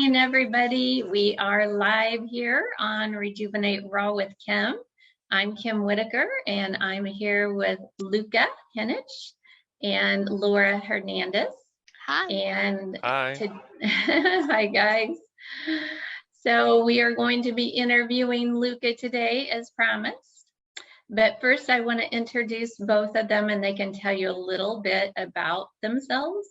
morning, everybody. We are live here on Rejuvenate Raw with Kim. I'm Kim Whitaker, and I'm here with Luka Hinic and Laura Hernandez. Hi. And Hi. Hi, guys. So we are going to be interviewing Luka today, as promised. But first, I want to introduce both of them, and they can tell you a little bit about themselves.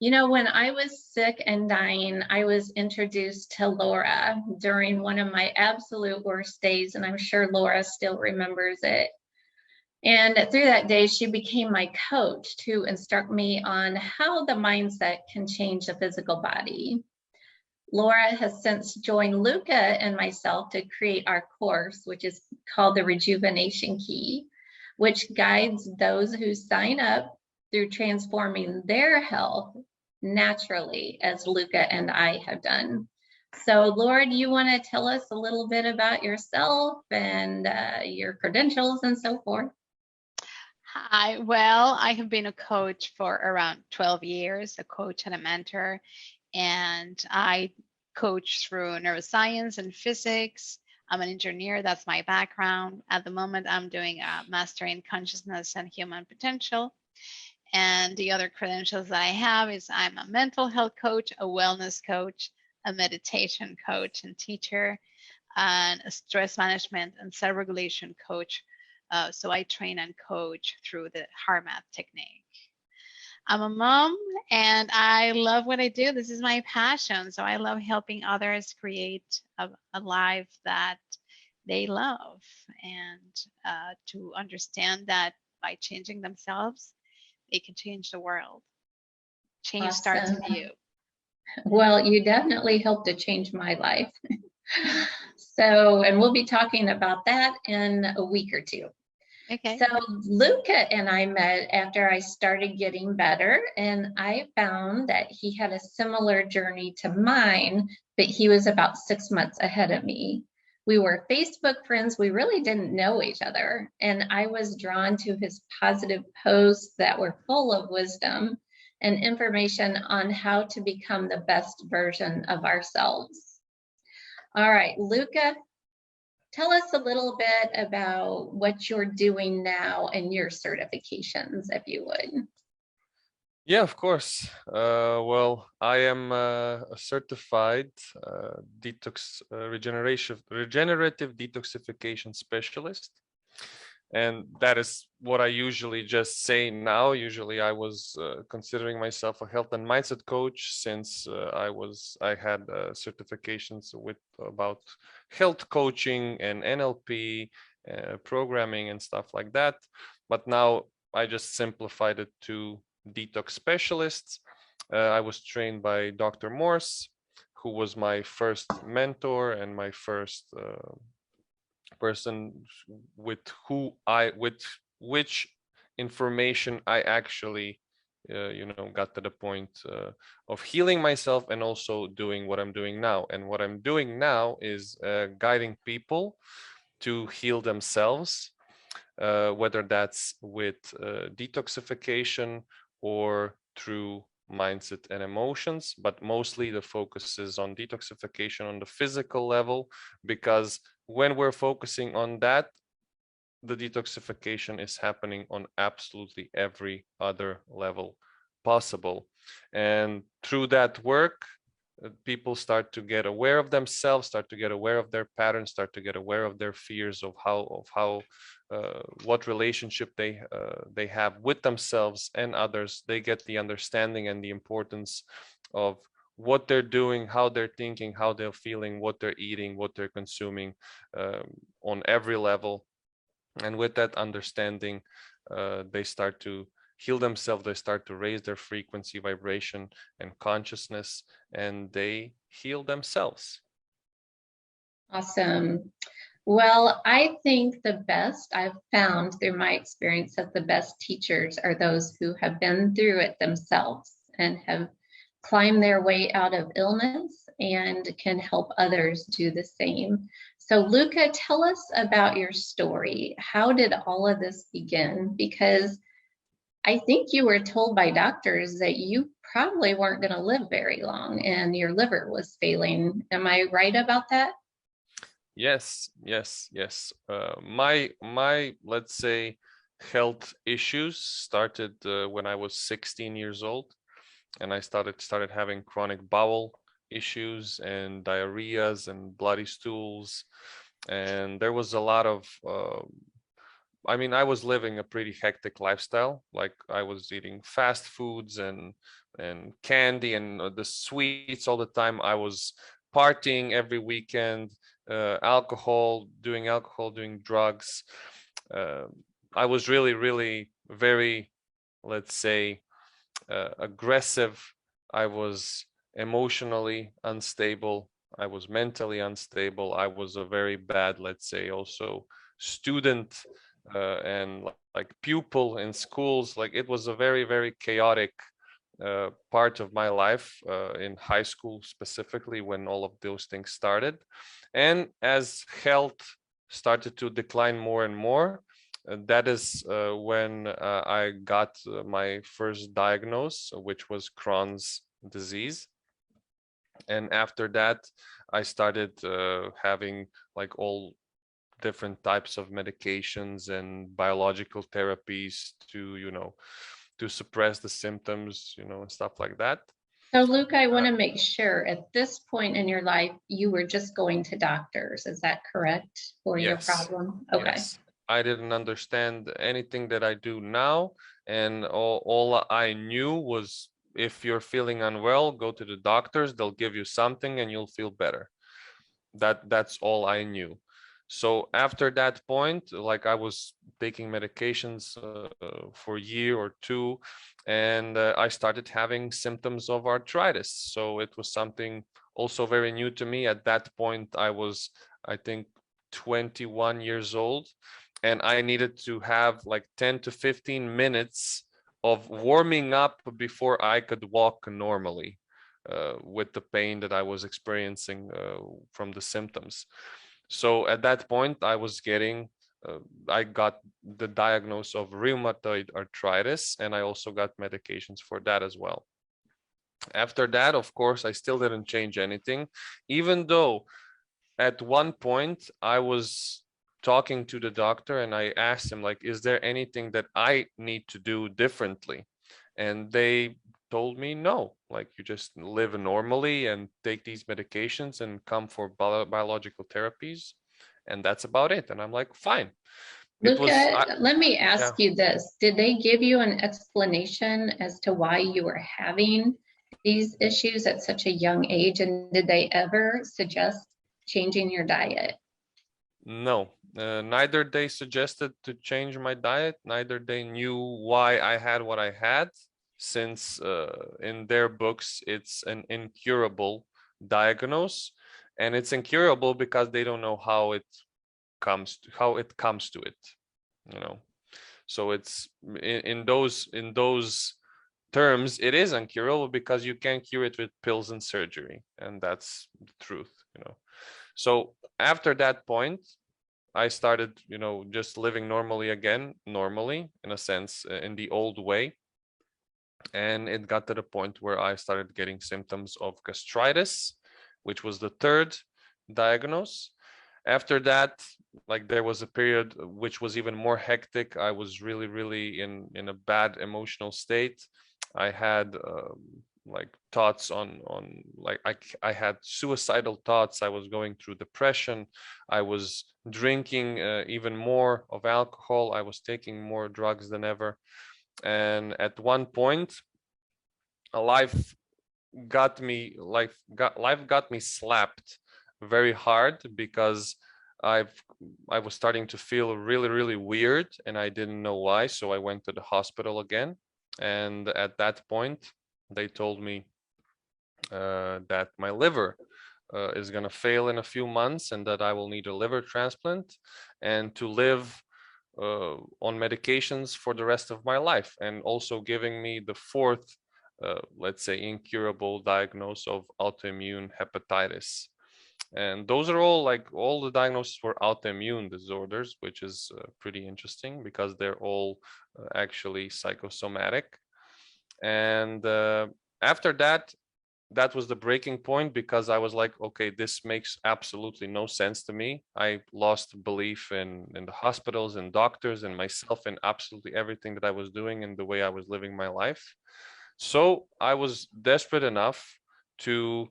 You know, when I was sick and dying, I was introduced to Laura during one of my absolute worst days, and I'm sure Laura still remembers it. And through that day, she became my coach to instruct me on how the mindset can change the physical body. Laura has since joined Luka and myself to create our course, which is called the Rejuvenation Key, which guides those who sign up through transforming their health naturally, as Luka and I have done. So Laura, do you want to tell us a little bit about yourself and your credentials and so forth? Hi. Well, I have been a coach for around 12 years, a coach and a mentor, and I coach through neuroscience and physics. I'm an engineer. That's my background. At the moment, I'm doing a master in consciousness and human potential. And the other credentials that I have is I'm a mental health coach, a wellness coach, a meditation coach and teacher, and a stress management and self-regulation coach. So I train and coach through the HeartMath technique. I'm a mom and I love what I do. This is my passion. So I love helping others create a life that they love, and to understand that by changing themselves, they can change the world. Change Awesome. starts with you. Well, you definitely helped to change my life. So, and we'll be talking about that in a week or two. Okay. So Luka and I met after I started getting better, and I found that he had a similar journey to mine, but he was about 6 months ahead of me. We were Facebook friends. We really didn't know each other. And I was drawn to his positive posts that were full of wisdom and information on how to become the best version of ourselves. All right, Luka, tell us a little bit about what you're doing now and your certifications, if you would. Yeah, of course. Well, I am a certified regenerative detoxification specialist. And that is what I usually just say now. Usually I was considering myself a health and mindset coach since I had certifications with about health coaching and NLP, programming and stuff like that. But now I just simplified it to detox specialists. I was trained by Dr. Morse, who was my first mentor and my first person with which information I actually got to the point of healing myself and also doing what I'm doing now. And what I'm doing now is guiding people to heal themselves, whether that's with detoxification or through mindset and emotions, but mostly the focus is on detoxification on the physical level, because when we're focusing on that, the detoxification is happening on absolutely every other level possible. And through that work, people start to get aware of themselves, start to get aware of their patterns, start to get aware of their fears, of what relationship they have with themselves and others. They get the understanding and the importance of what they're doing, how they're thinking, how they're feeling, what they're eating, what they're consuming, on every level. And with that understanding, they start to heal themselves, they start to raise their frequency, vibration, and consciousness, and they heal themselves. Awesome. Well, I think the best I've found through my experience that the best teachers are those who have been through it themselves and have climbed their way out of illness and can help others do the same. So Luka, tell us about your story. How did all of this begin? Because I think you were told by doctors that you probably weren't going to live very long and your liver was failing. Am I right about that? Yes, yes, yes. My let's say health issues started when I was 16 years old, and I started having chronic bowel issues and diarrheas and bloody stools, and there was a lot of I mean, I was living a pretty hectic lifestyle. Like I was eating fast foods and candy and the sweets all the time. I was partying every weekend, alcohol, doing drugs. Uh, I was really, really very, let's say, aggressive. I was emotionally unstable. I was mentally unstable. I was a very bad, let's say, also student and like pupil in schools. Like it was a very, very chaotic part of my life in high school, specifically when all of those things started. And as health started to decline more and more, that is when I got my first diagnosis, which was Crohn's disease. And after that, I started having like all different types of medications and biological therapies to, to suppress the symptoms, and stuff like that. So, Luke, I want to make sure at this point in your life, you were just going to doctors. Is that correct for your Yes, problem? Okay. yes. I didn't understand anything that I do now, and all I knew was if you're feeling unwell, go to the doctors, they'll give you something and you'll feel better. That's all I knew. So after that point, like I was taking medications for a year or two, and I started having symptoms of arthritis. So it was something also very new to me. At that point, I was, I think, 21 years old, and I needed to have like 10 to 15 minutes of warming up before I could walk normally with the pain that I was experiencing from the symptoms. So at that point, I got the diagnosis of rheumatoid arthritis, and I also got medications for that as well. After that, of course, I still didn't change anything, even though at one point I was talking to the doctor and I asked him, like, is there anything that I need to do differently? And they told me no, like you just live normally and take these medications and come for biological therapies, and that's about it. And I'm like, fine. Luca, let me Yeah. ask you this. Did they give you an explanation as to why you were having these issues at such a young age? And did they ever suggest changing your diet? No, neither they suggested to change my diet, neither they knew why I had what I had, since in their books it's an incurable diagnosis, and it's incurable because they don't know how it comes to it, you know. So it's in those terms, it is incurable because you can't cure it with pills and surgery, and that's the truth, you know. So after that point, I started, just living normally again, normally in a sense, in the old way. And it got to the point where I started getting symptoms of gastritis, which was the third diagnosis. After that, like there was a period which was even more hectic. I was really, really in a bad emotional state. I had like thoughts on like I had suicidal thoughts. I was going through depression. I was drinking even more of alcohol. I was taking more drugs than ever. And at one point, life life got me slapped very hard because I've I was starting to feel really, really weird and I didn't know why. So I went to the hospital again. And at that point, they told me that my liver is going to fail in a few months and that I will need a liver transplant and to live on medications for the rest of my life, and also giving me the fourth, let's say, incurable diagnosis of autoimmune hepatitis. And those are all the diagnoses for autoimmune disorders, which is pretty interesting because they're all actually psychosomatic. And after that, that was the breaking point, because I was like, okay, this makes absolutely no sense to me. I lost belief in the hospitals and doctors and myself and absolutely everything that I was doing and the way I was living my life. So I was desperate enough to,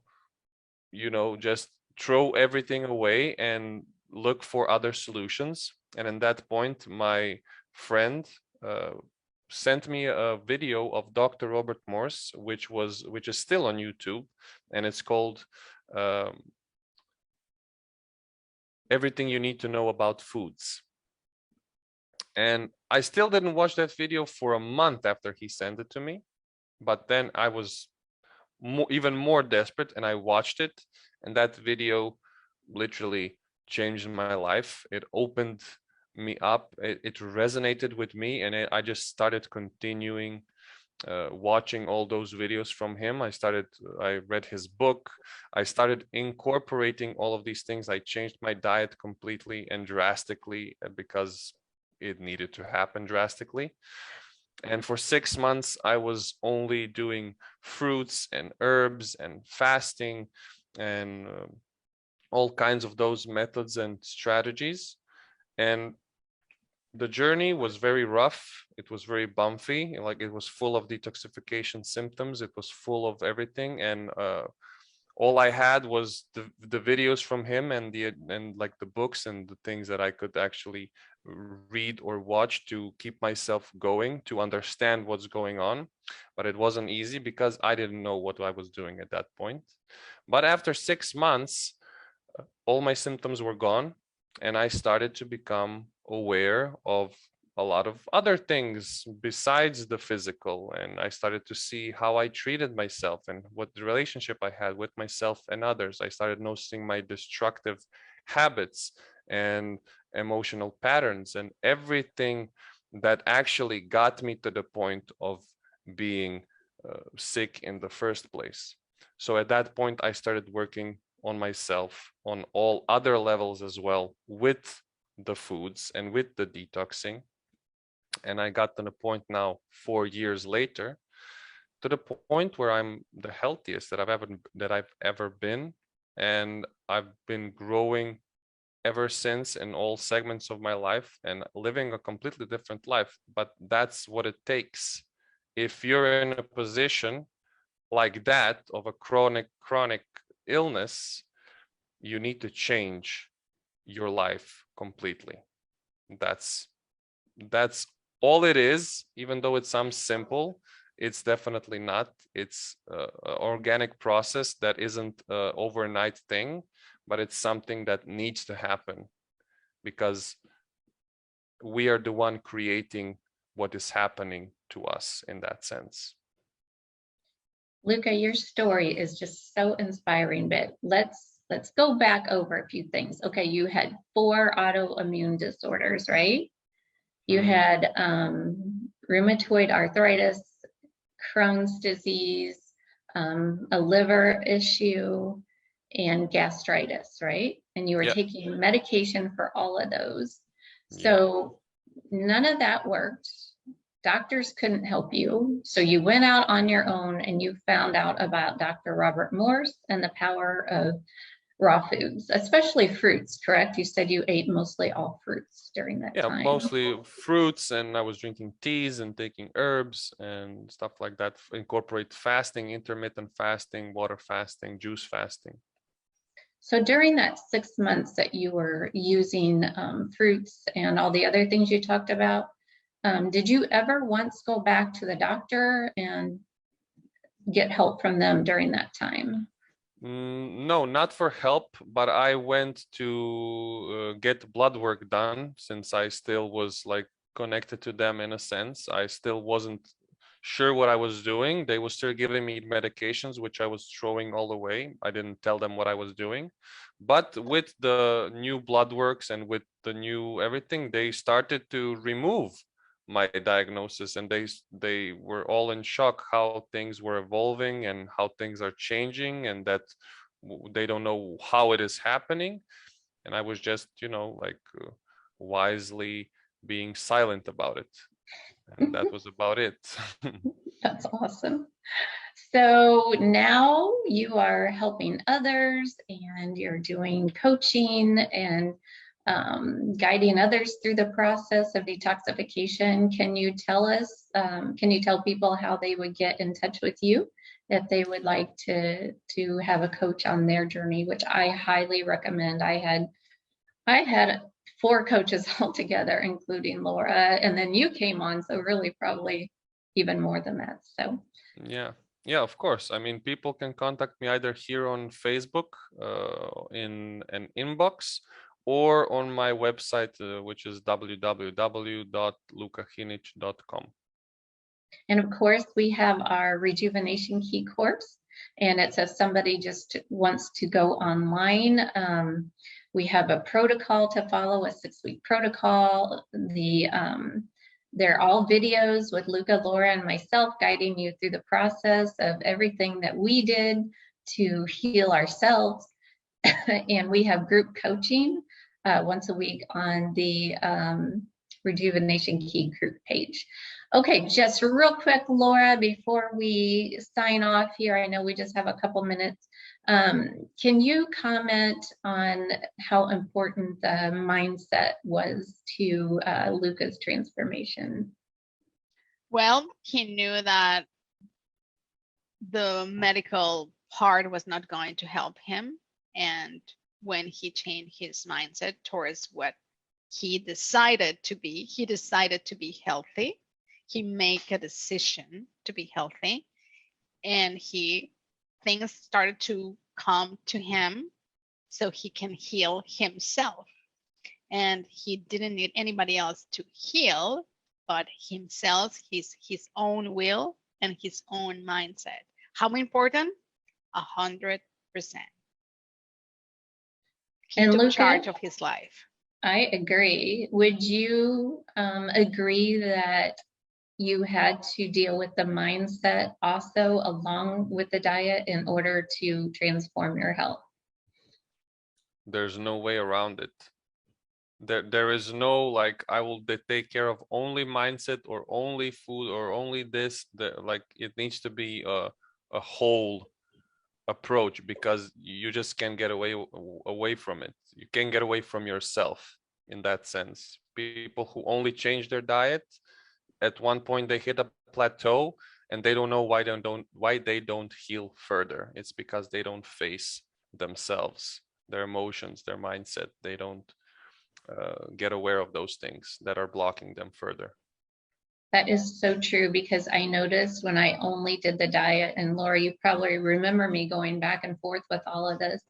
just throw everything away and look for other solutions. And in that point, my friend sent me a video of Dr. Robert Morse, which is still on YouTube, and it's called Everything You Need to Know About Foods. And I still didn't watch that video for a month after he sent it to me, but then I was even more desperate, and I watched it, and that video literally changed my life. It opened me up. It resonated with me, and I just started continuing watching all those videos from him. I read his book. I started incorporating all of these things. I changed my diet completely and drastically because it needed to happen drastically. And for 6 months, I was only doing fruits and herbs and fasting and all kinds of those methods and strategies. And the journey was very rough. It was very bumpy. Like, it was full of detoxification symptoms. It was full of everything. And all I had was the videos from him and like the books and the things that I could actually read or watch to keep myself going, to understand what's going on. But it wasn't easy because I didn't know what I was doing at that point. But after 6 months, all my symptoms were gone, and I started to become aware of a lot of other things besides the physical. And I started to see how I treated myself and what the relationship I had with myself and others. I started noticing my destructive habits and emotional patterns and everything that actually got me to the point of being sick in the first place. So at that point, I started working on myself on all other levels as well, with the foods and with the detoxing. And I got to the point now, 4 years later, to the point where I'm the healthiest that I've ever been. And I've been growing ever since in all segments of my life and living a completely different life. But that's what it takes. If you're in a position like that of a chronic illness, you need to change your life completely. That's all it is. Even though it sounds simple, it's definitely not. It's an organic process that isn't an overnight thing, but it's something that needs to happen because we are the one creating what is happening to us in that sense. Luka, your story is just so inspiring, but let's go back over a few things. Okay, you had 4 autoimmune disorders, right? You had rheumatoid arthritis, Crohn's disease, a liver issue, and gastritis, right? And you were taking medication for all of those. So none of that worked. Doctors couldn't help you. So you went out on your own and you found out about Dr. Robert Morse and the power of raw foods, especially fruits, correct? You said you ate mostly all fruits during that time. Yeah, mostly fruits, and I was drinking teas and taking herbs and stuff like that. Incorporate fasting, intermittent fasting, water fasting, juice fasting. So during that 6 months that you were using fruits and all the other things you talked about, did you ever once go back to the doctor and get help from them during that time? No, not for help, but I went to get blood work done since I still was like connected to them in a sense. I still wasn't sure what I was doing. They were still giving me medications, which I was throwing all away. I didn't tell them what I was doing. But with the new blood works and with the new everything, they started to remove my diagnosis, and they were all in shock how things were evolving and how things are changing, and that they don't know how it is happening. And I was just, wisely being silent about it, and that was about it. That's awesome. So now you are helping others and you're doing coaching and guiding others through the process of detoxification. Can you tell us, can you tell people how they would get in touch with you if they would like to have a coach on their journey, which I highly recommend. I had 4 coaches altogether, including Laura, and then you came on, so really probably even more than that. So yeah, of course. I mean, people can contact me either here on Facebook in an inbox, or on my website, which is www.lukahinic.com. And of course, we have our Rejuvenation Key course, and it's if somebody just wants to go online. We have a protocol to follow, a 6-week protocol. They're all videos with Luka, Laura, and myself guiding you through the process of everything that we did to heal ourselves. And we have group coaching once a week on the Rejuvenation Key group page. Okay, just real quick, Laura, before we sign off here, I know we just have a couple minutes. Can you comment on how important the mindset was to Luka's transformation? Well, he knew that the medical part was not going to help him. And when he changed his mindset towards what he decided to be healthy. He made a decision to be healthy, and things started to come to him so he can heal himself. And he didn't need anybody else to heal but himself, his own will and his own mindset. How important? 100%. He And took Luka, charge of his life. I agree. Would you agree that you had to deal with the mindset also along with the diet in order to transform your health? There's no way around it. There is no like I will take care of only mindset or only food or only this. Like it needs to be a whole approach, because you just can't get away from it. You can't get away from yourself in that sense. People who only change their diet, at one point they hit a plateau and they don't know why they don't heal further. It's because they don't face themselves, their emotions, their mindset. They don't get aware of those things that are blocking them further. That is so true, because I noticed when I only did the diet, and Laura, you probably remember me going back and forth with all of this.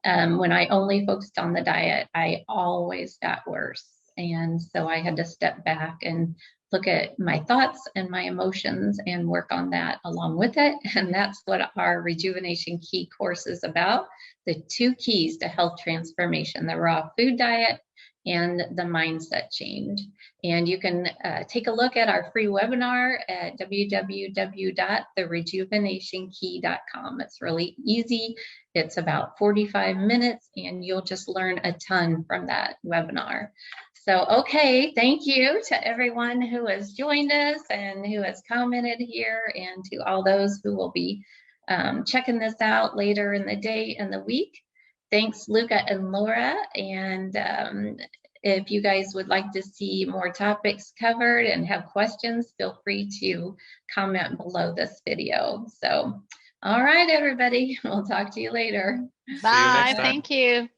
When I only focused on the diet, I always got worse. And so I had to step back and look at my thoughts and my emotions and work on that along with it. And that's what our Rejuvenation Key course is about. The 2 keys to health transformation: the raw food diet and the mindset change. And you can take a look at our free webinar at www.therejuvenationkey.com. It's really easy. It's about 45 minutes and you'll just learn a ton from that webinar. So, okay, thank you to everyone who has joined us and who has commented here, and to all those who will be checking this out later in the day and the week. Thanks, Luka and Laura. And if you guys would like to see more topics covered and have questions, feel free to comment below this video. So, all right, everybody, we'll talk to you later. Bye. See you next time. Thank you.